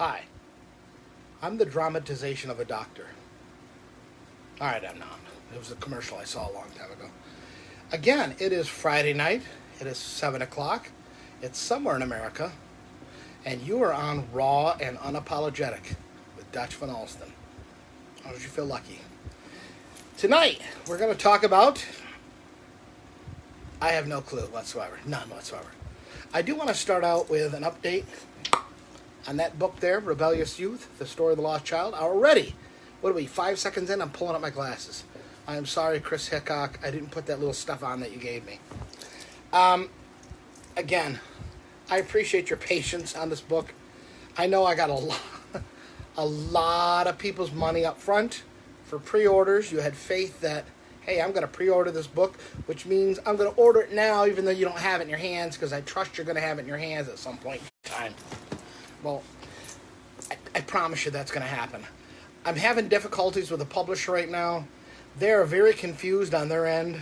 Hi, I'm the dramatization of a doctor. All right, I'm not. It was a commercial I saw a long time ago. Again, it is Friday night. It is 7 o'clock. It's somewhere in America. And you are on Raw and Unapologetic with Dutch Van Alsten. How did you feel lucky? Tonight, we're going to talk about... I have no clue whatsoever. None whatsoever. I do want to start out with an update on that book there, Rebellious Youth, The Story of the Lost Child. Already, what are we, 5 seconds in? I'm pulling up my glasses. I am sorry, Chris Hickok. I didn't put that little stuff on that you gave me. Again, I appreciate your patience on this book. I know I got a lot of people's money up front for pre-orders. You had faith that, hey, I'm going to pre-order this book, which means I'm going to order it now even though you don't have it in your hands because I trust you're going to have it in your hands at some point in time. Well, I promise you that's going to happen. I'm having difficulties with the publisher right now. They're very confused on their end.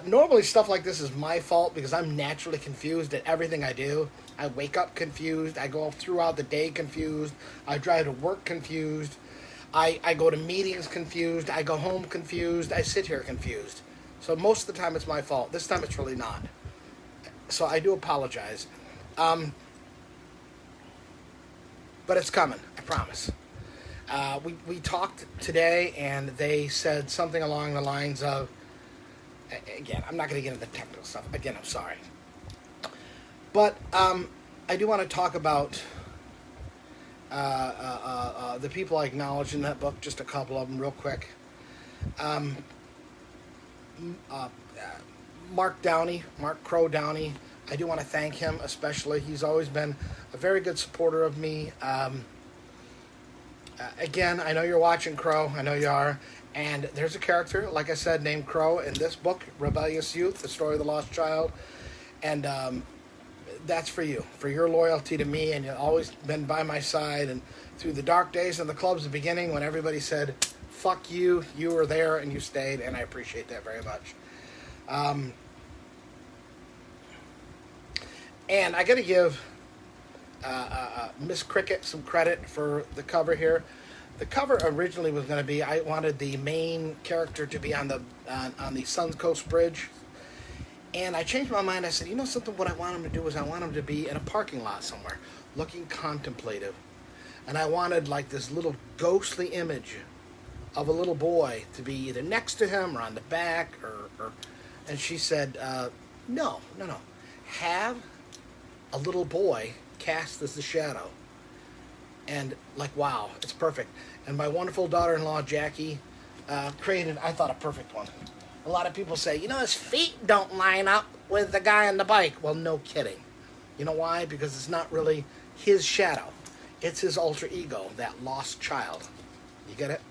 Normally stuff like this is my fault because I'm naturally confused at everything I do. I wake up confused. I go throughout the day confused. I drive to work confused. I go to meetings confused. I go home confused. I sit here confused. So most of the time it's my fault. This time it's really not. So I do apologize. But it's coming, I promise. We talked today, and they said something along the lines of, again, I'm not going to get into the technical stuff. Again, I'm sorry. But I do want to talk about the people I acknowledged in that book, just a couple of them real quick. Mark Crow Downey, I do want to thank him especially. He's always been a very good supporter of me. Again, I know you're watching Crow. I know you are. And there's a character, like I said, named Crow in this book, Rebellious Youth, The Story of the Lost Child. And that's for you, for your loyalty to me. And you've always been by my side. And through the dark days in the club's beginning, when everybody said, fuck you, you were there and you stayed. And I appreciate that very much. And I got to give Miss Cricket some credit for the cover here. The cover originally was going to be, I wanted the main character to be on the Suncoast Bridge. And I changed my mind. I said, you know something, what I want him to do is I want him to be in a parking lot somewhere, looking contemplative. And I wanted like this little ghostly image of a little boy to be either next to him or on the back. And she said, no. Have a little boy cast as the shadow. And like, wow, it's perfect. And my wonderful daughter-in-law, Jackie, created, I thought, a perfect one. A lot of people say, his feet don't line up with the guy on the bike. Well, no kidding. You know why? Because it's not really his shadow. It's his alter ego, that lost child. You get it?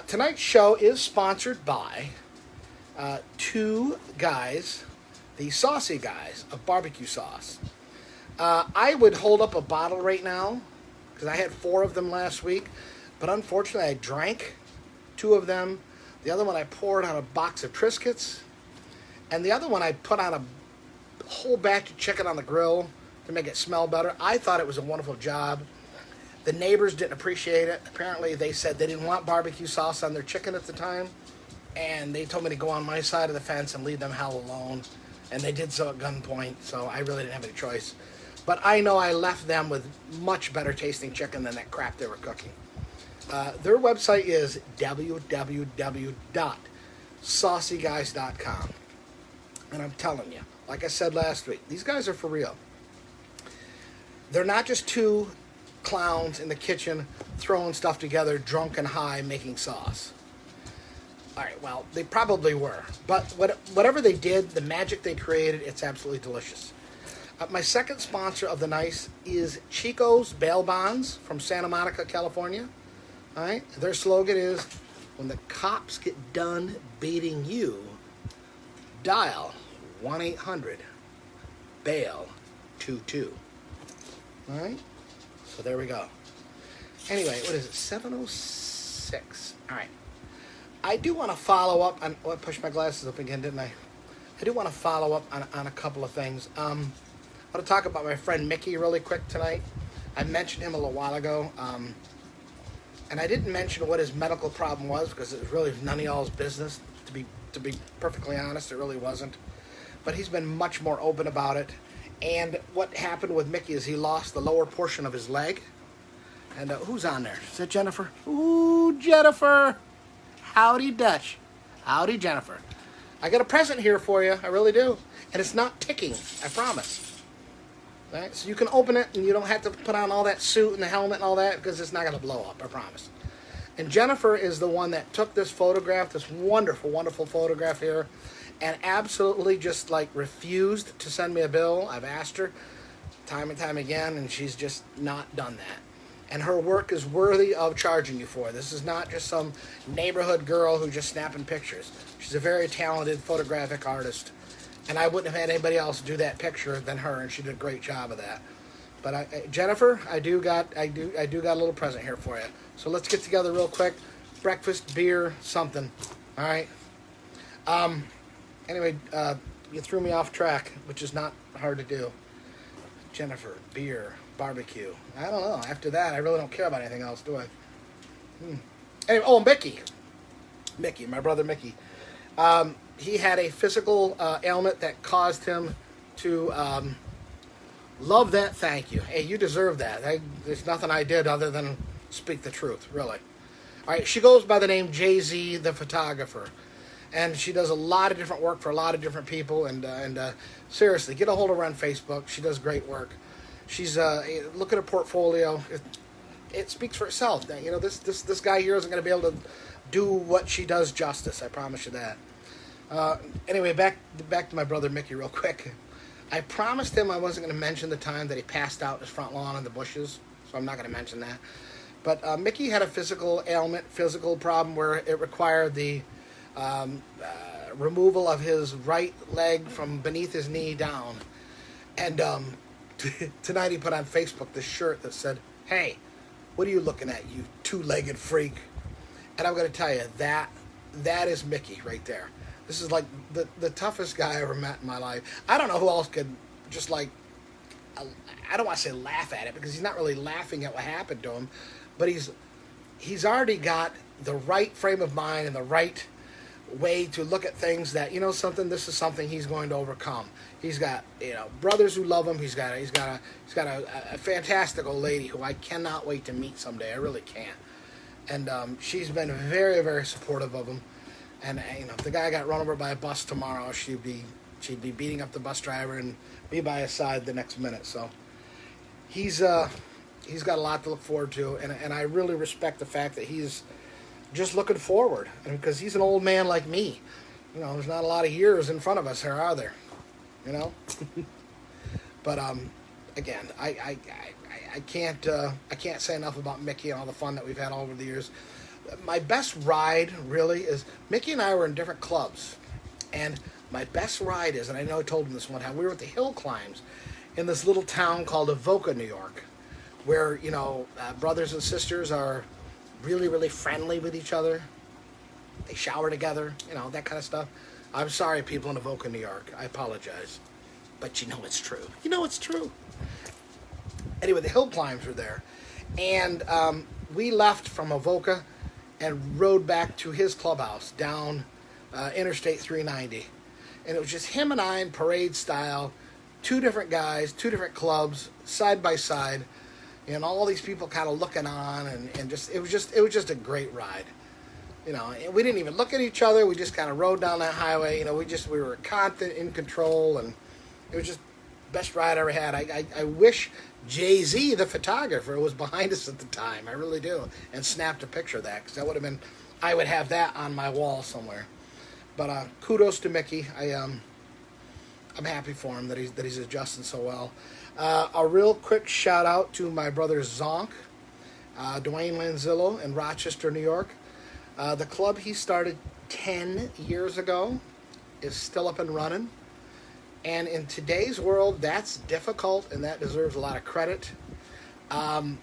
Tonight's show is sponsored by two guys, the saucy guys of barbecue sauce. I would hold up a bottle right now because I had 4 of them last week, but unfortunately I drank 2 of them. The other one I poured on a box of Triscuits, and the other one I put on a whole batch of chicken on the grill to make it smell better. I thought it was a wonderful job. The neighbors didn't appreciate it. Apparently they said they didn't want barbecue sauce on their chicken at the time, and they told me to go on my side of the fence and leave them hell alone, and they did so at gunpoint, so I really didn't have any choice. But I know I left them with much better tasting chicken than that crap they were cooking. Their website is www.saucyguys.com. And I'm telling you, like I said last week, these guys are for real. They're not just 2 clowns in the kitchen throwing stuff together, drunk and high, making sauce. All right, well, they probably were. But whatever they did, the magic they created, it's absolutely delicious. My second sponsor of the night is Chico's Bail Bonds from Santa Monica, California. All right, their slogan is, when the cops get done beating you, dial 1-800-BAIL-22. All right, so there we go. Anyway, what is it, 7:06? All right, I do want to follow up on, I pushed my glasses up again, didn't I? I do want to follow up on a couple of things. I want to talk about my friend Mickey really quick tonight. I mentioned him a little while ago, and I didn't mention what his medical problem was because it was really none of y'all's business. To be perfectly honest, it really wasn't. But he's been much more open about it. And what happened with Mickey is he lost the lower portion of his leg. And who's on there? Is it Jennifer? Ooh, Jennifer! Howdy, Dutch. Howdy, Jennifer. I got a present here for you. I really do. And it's not ticking. I promise. Right? So you can open it and you don't have to put on all that suit and the helmet and all that because it's not going to blow up. I promise. And Jennifer is the one that took this photograph, this wonderful, wonderful photograph here, and absolutely just like refused to send me a bill. I've asked her time and time again, and she's just not done that. And her work is worthy of charging you for. This is not just some neighborhood girl who's just snapping pictures. She's a very talented photographic artist, and I wouldn't have had anybody else do that picture than her, and she did a great job of that. But Jennifer, I do got a little present here for you. So let's get together real quick. Breakfast, beer, something. All right. Anyway, you threw me off track, which is not hard to do. Jennifer, beer, barbecue. I don't know. After that, I really don't care about anything else, do I? Anyway, oh, Mickey. Mickey, my brother Mickey. He had a physical ailment that caused him to love that. Thank you. Hey, you deserve that. There's nothing I did other than speak the truth, really. All right, she goes by the name Jay-Z, the photographer. And she does a lot of different work for a lot of different people. And seriously, get a hold of her on Facebook. She does great work. She's look at her portfolio. It speaks for itself. You know, this guy here isn't going to be able to do what she does justice. I promise you that. Anyway, back to my brother Mickey real quick. I promised him I wasn't going to mention the time that he passed out in his front lawn in the bushes, so I'm not going to mention that. But Mickey had a physical ailment, physical problem where it required the removal of his right leg from beneath his knee down. And tonight he put on Facebook this shirt that said, "Hey, what are you looking at, you two-legged freak?" And I'm going to tell you, that is Mickey right there. This is like the toughest guy I ever met in my life. I don't know who else could just like, I don't want to say laugh at it because he's not really laughing at what happened to him, but he's already got the right frame of mind and the right way to look at things that, you know, this is something he's going to overcome. He's got, you know, brothers who love him. He's got a fantastic old lady who I cannot wait to meet someday. I really can't. And she's been very, very supportive of him. And you know, if the guy got run over by a bus tomorrow, she'd be beating up the bus driver and be by his side the next minute. So he's got a lot to look forward to, and I really respect the fact that he's just looking forward, and because he's an old man like me. You know, there's not a lot of years in front of us here, are there? You know. But again, I can't say enough about Mickey and all the fun that we've had all over the years. My best ride, really, is Mickey and I were in different clubs. And my best ride is, and I know I told him this one time, we were at the hill climbs in this little town called Avoca, New York, where, you know, brothers and sisters are really, really friendly with each other. They shower together, you know, that kind of stuff. I'm sorry, people in Avoca, New York. I apologize. But you know it's true. You know it's true. Anyway, the hill climbs were there. And we left from Avoca and rode back to his clubhouse down Interstate 390. And it was just him and I in parade style, two different guys, two different clubs, side by side, and all these people kind of looking on, and just it was just a great ride. You know, and we didn't even look at each other. We just kind of rode down that highway. You know, we were constant in control, and it was just best ride I ever had. I wish Jay-Z, the photographer, was behind us at the time. I really do, and snapped a picture of that, because that would have been, I would have that on my wall somewhere. But kudos to Mickey. I'm happy for him that he's adjusting so well. A real quick shout out to my brother Zonk, Dwayne Lanzillo in Rochester, New York. The club he started 10 years ago is still up and running. And in today's world, that's difficult, and that deserves a lot of credit. Again,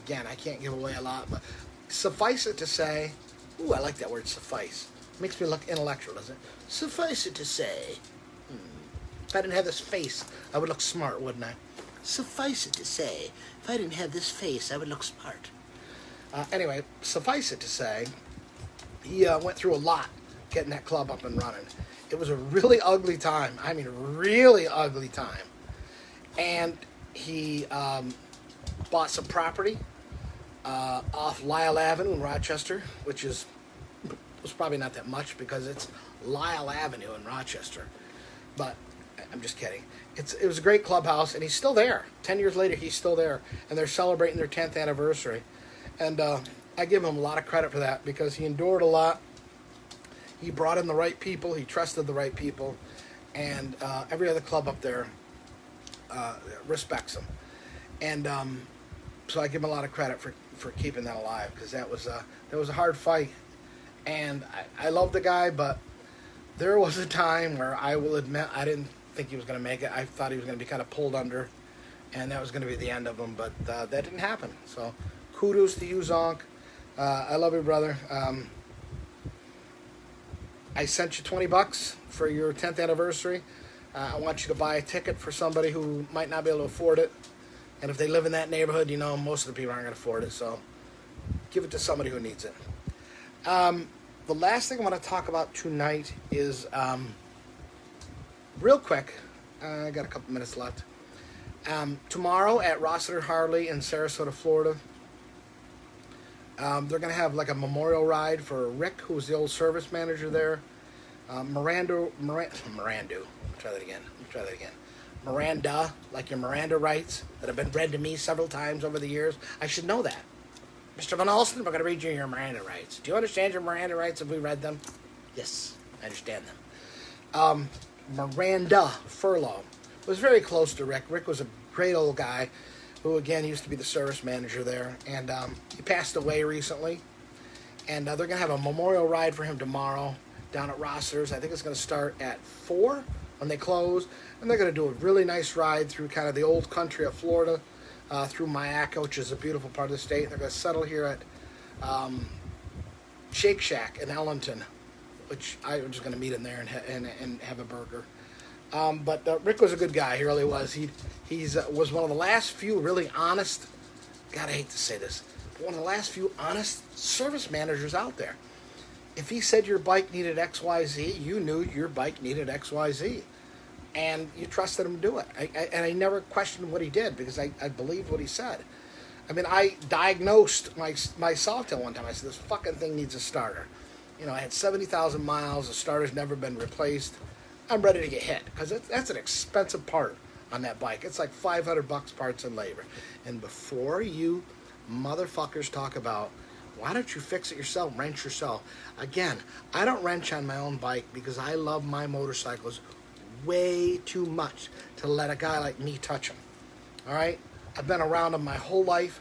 I can't give away a lot, but suffice it to say, ooh, I like that word, suffice. Makes me look intellectual, doesn't it? Suffice it to say. If I didn't have this face, I would look smart, wouldn't I? Suffice it to say, if I didn't have this face, I would look smart. Anyway, suffice it to say, he went through a lot getting that club up and running. It was a really ugly time. I mean, really ugly time. And he bought some property off Lyle Avenue in Rochester, which was probably not that much because it's Lyle Avenue in Rochester. But I'm just kidding. It was a great clubhouse, and he's still there. 10 years later, he's still there, and they're celebrating their 10th anniversary. And I give him a lot of credit for that because he endured a lot. He brought in the right people. He trusted the right people. And every other club up there respects him. And so I give him a lot of credit for keeping that alive because that was a hard fight. And I love the guy, but there was a time where I will admit I didn't think he was going to make it. I thought he was going to be kind of pulled under, and that was going to be the end of him, but that didn't happen. So kudos to you, Zonk. I love you, brother. I sent you $20 for your 10th anniversary. I want you to buy a ticket for somebody who might not be able to afford it. And if they live in that neighborhood, you know, most of the people aren't going to afford it. So give it to somebody who needs it. The last thing I want to talk about tonight is, real quick, I got a couple minutes left. Tomorrow at Rossiter Harley in Sarasota, Florida, they're going to have like a memorial ride for Rick, who was the old service manager there. Miranda, try that again. Miranda, like your Miranda rights that have been read to me several times over the years. I should know that. Mr. Van Alsten, we're going to read you your Miranda rights. Do you understand your Miranda rights if we read them? Yes, I understand them. Miranda Furlow was very close to Rick. Rick was a great old guy who, again, used to be the service manager there. And he passed away recently. And they're going to have a memorial ride for him tomorrow down at Rossiter's. I think it's going to start at 4 when they close. And they're going to do a really nice ride through kind of the old country of Florida, through Mayaca, which is a beautiful part of the state. They're going to settle here at Shake Shack in Ellington, which I'm just going to meet him there and have a burger. But Rick was a good guy. He really was. He was one of the last few really honest, God, I hate to say this, but one of the last few honest service managers out there. If he said your bike needed XYZ, you knew your bike needed XYZ. And you trusted him to do it. And I never questioned what he did because I believed what he said. I mean, I diagnosed my Softail one time. I said, this fucking thing needs a starter. You know, I had 70,000 miles. The starter's never been replaced. I'm ready to get hit because that's an expensive part on that bike. It's like $500 parts and labor. And before you motherfuckers talk about, why don't you fix it yourself, wrench yourself? Again, I don't wrench on my own bike because I love my motorcycles way too much to let a guy like me touch them. All right? I've been around them my whole life,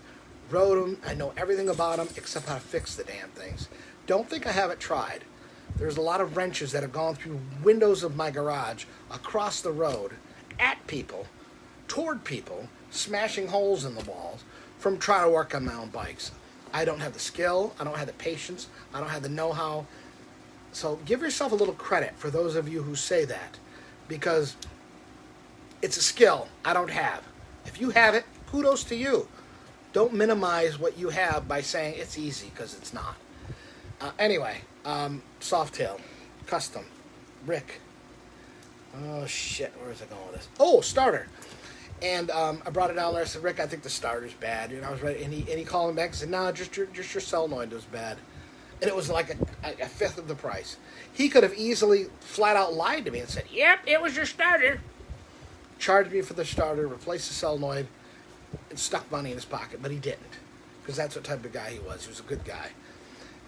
rode them. I know everything about them except how to fix the damn things. Don't think I haven't tried. There's a lot of wrenches that have gone through windows of my garage, across the road, at people, toward people, smashing holes in the walls from trying to work on my own bikes. I don't have the skill. I don't have the patience. I don't have the know-how. So give yourself a little credit for those of you who say that, because it's a skill I don't have. If you have it, kudos to you. Don't minimize what you have by saying it's easy, because it's not. Anyway, Softail, custom, Rick. Oh, shit, where is I going with this? Oh, starter. And I brought it down there. I said, Rick, I think the starter's bad. And I was ready. And he called me back and said, no, just your solenoid was bad. And it was like a fifth of the price. He could have easily flat out lied to me and said, yep, it was your starter. Charged me for the starter, replaced the solenoid, and stuck money in his pocket. But he didn't, because that's what type of guy he was. He was a good guy.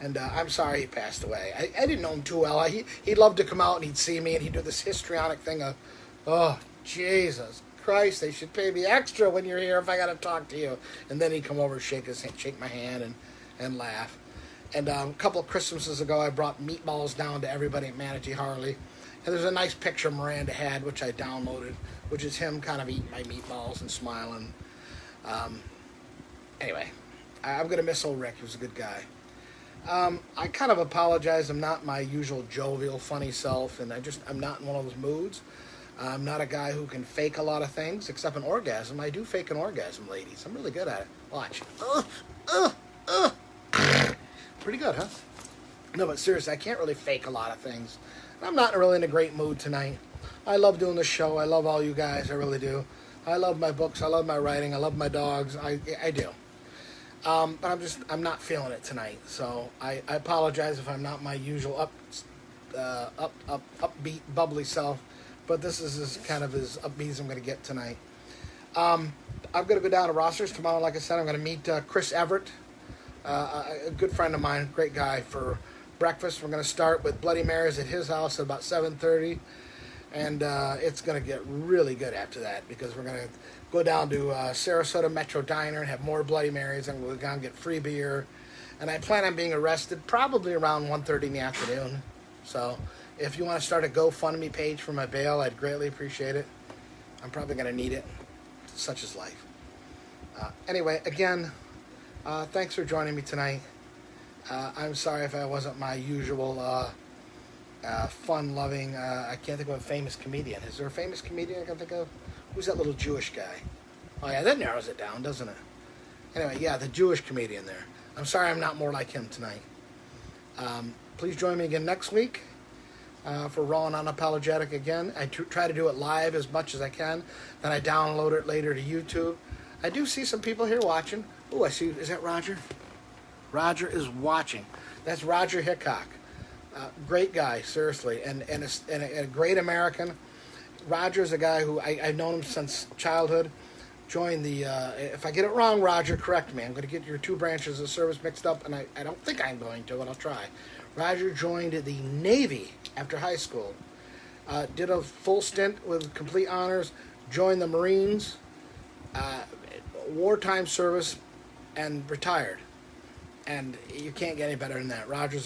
And I'm sorry he passed away. I didn't know him too well. He'd love to come out and he'd see me and he'd do this histrionic thing of, oh, Jesus Christ, they should pay me extra when you're here if I got to talk to you. And then he'd come over and shake my hand and laugh. And a couple of Christmases ago, I brought meatballs down to everybody at Manatee Harley. And there's a nice picture Miranda had, which I downloaded, which is him kind of eating my meatballs and smiling. Anyway, I'm going to miss old Rick. He was a good guy. I kind of apologize. I'm not my usual jovial, funny self, and I'm not in one of those moods. I'm not a guy who can fake a lot of things, except an orgasm. I do fake an orgasm, ladies. I'm really good at it. Watch. Pretty good, huh? No, but seriously, I can't really fake a lot of things. I'm not really in a great mood tonight. I love doing the show. I love all you guys. I really do. I love my books. I love my writing. I love my dogs. I do. But I'm not feeling it tonight. So I apologize if I'm not my usual upbeat, bubbly self. But this is as kind of as upbeat as I'm going to get tonight. I'm going to go down to Rosters tomorrow. Like I said, I'm going to meet Chris Everett, a good friend of mine, great guy, for breakfast. We're going to start with Bloody Marys at his house at about 7:30. And it's going to get really good after that, because we're going to go down to Sarasota Metro Diner and have more Bloody Marys, and we're going to get free beer. And I plan on being arrested probably around 1:30 in the afternoon. So if you want to start a GoFundMe page for my bail, I'd greatly appreciate it. I'm probably going to need it. Such is life. Anyway, again, thanks for joining me tonight. I'm sorry if I wasn't my usual fun-loving, I can't think of a famous comedian. Is there a famous comedian I can think of? Who's that little Jewish guy? Oh yeah, that narrows it down, doesn't it? Anyway, yeah, the Jewish comedian there. I'm sorry I'm not more like him tonight. Please join me again next week for Raw Unapologetic again. I try to do it live as much as I can. Then I download it later to YouTube. I do see some people here watching. Oh, I see. Is that Roger? Roger is watching. That's Roger Hickok. Great guy, seriously, and a great American. Roger's a guy who I've known him since childhood. Joined the, if I get it wrong, Roger, correct me. I'm going to get your two branches of service mixed up, and I don't think I'm going to, but I'll try. Roger joined the Navy after high school. Did a full stint with complete honors. Joined the Marines, wartime service, and retired. And you can't get any better than that. Roger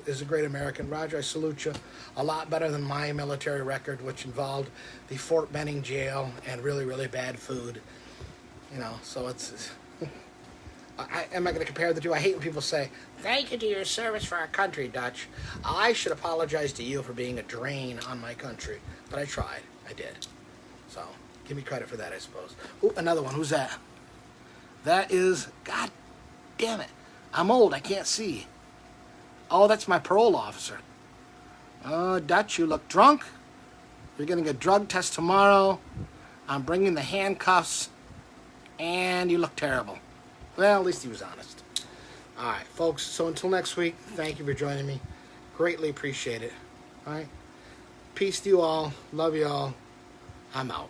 is a great American. Roger, I salute you. A lot better than my military record, which involved the Fort Benning jail and really, really bad food. You know, so it's... am I going to compare the two? I hate when people say, thank you to your service for our country, Dutch. I should apologize to you for being a drain on my country. But I tried. I did. So, give me credit for that, I suppose. Ooh, another one. Who's that? That is... God damn it. I'm old, I can't see. Oh, that's my parole officer. Oh, Dutch, you look drunk. You're getting a drug test tomorrow. I'm bringing the handcuffs. And you look terrible. Well, at least he was honest. All right, folks, so until next week, thank you for joining me. Greatly appreciate it. All right? Peace to you all. Love you all. I'm out.